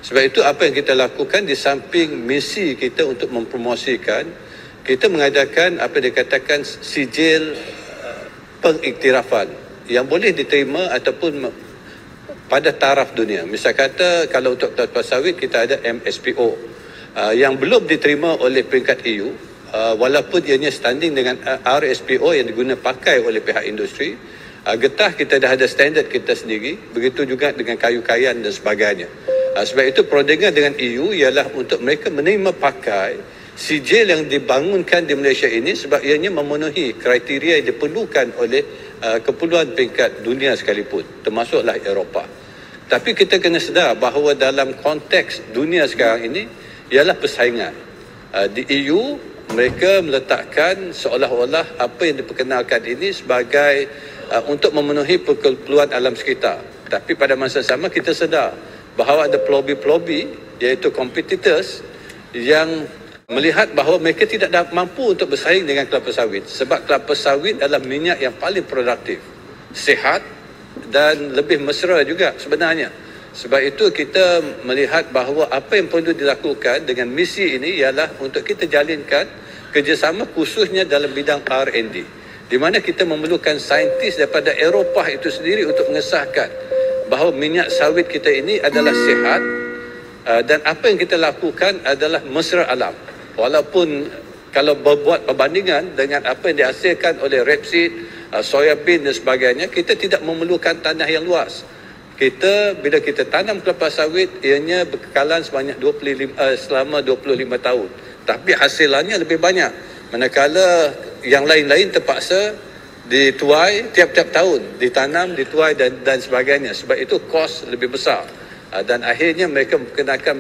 Sebab itu apa yang kita lakukan di samping misi kita untuk mempromosikan, kita mengadakan apa yang dikatakan sijil pengiktirafan yang boleh diterima ataupun pada taraf dunia. Misal kata kalau untuk kelapa sawit kita ada MSPO yang belum diterima oleh peringkat EU, walaupun ianya standing dengan RSPO yang digunakan pakai oleh pihak industri. Getah kita dah ada standard kita sendiri, begitu juga dengan kayu kayan dan sebagainya. Sebab itu perundingan dengan EU ialah untuk mereka menerima pakai sijil yang dibangunkan di Malaysia ini sebab ianya memenuhi kriteria yang diperlukan oleh keperluan peringkat dunia sekalipun, termasuklah Eropah. Tapi kita kena sedar bahawa dalam konteks dunia sekarang ini ialah persaingan. Di EU mereka meletakkan seolah-olah apa yang diperkenalkan ini sebagai untuk memenuhi keperluan alam sekitar. Tapi pada masa sama kita sedar bahawa ada pelobi-pelobi iaitu competitors yang melihat bahawa mereka tidak mampu untuk bersaing dengan kelapa sawit sebab kelapa sawit adalah minyak yang paling produktif, sihat dan lebih mesra juga sebenarnya. Sebab itu kita melihat bahawa apa yang perlu dilakukan dengan misi ini ialah untuk kita jalinkan kerjasama khususnya dalam bidang R&D, di mana kita memerlukan saintis daripada Eropah itu sendiri untuk mengesahkan bahawa minyak sawit kita ini adalah sihat dan apa yang kita lakukan adalah mesra alam. Walaupun kalau berbuat perbandingan dengan apa yang dihasilkan oleh rapeseed, soya bean dan sebagainya, kita tidak memerlukan tanah yang luas. Bila kita tanam kelapa sawit, ianya berkekalan selama 25 tahun. Tapi hasilannya lebih banyak. Manakala yang lain-lain terpaksa dituai tiap-tiap tahun, ditanam, dituai dan sebagainya. Sebab itu kos lebih besar. Dan akhirnya mereka memperkenalkan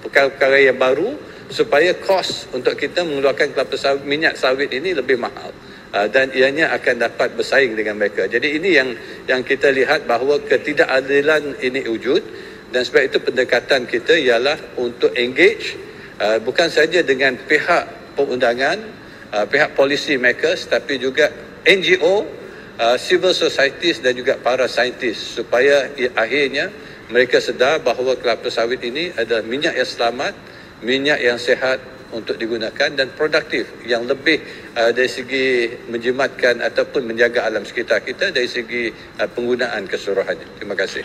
perkara-perkara yang baru supaya kos untuk kita mengeluarkan kelapa sawit, minyak sawit ini lebih mahal. Dan ianya akan dapat bersaing dengan mereka. Jadi ini yang kita lihat bahawa ketidakadilan ini wujud, dan sebab itu pendekatan kita ialah untuk engage bukan saja dengan pihak perundangan, pihak policy makers, tapi juga NGO, civil societies dan juga para saintis supaya akhirnya mereka sedar bahawa kelapa sawit ini adalah minyak yang selamat, minyak yang sihat untuk digunakan dan produktif yang lebih dari segi menjimatkan ataupun menjaga alam sekitar kita dari segi penggunaan keseluruhannya. Terima kasih.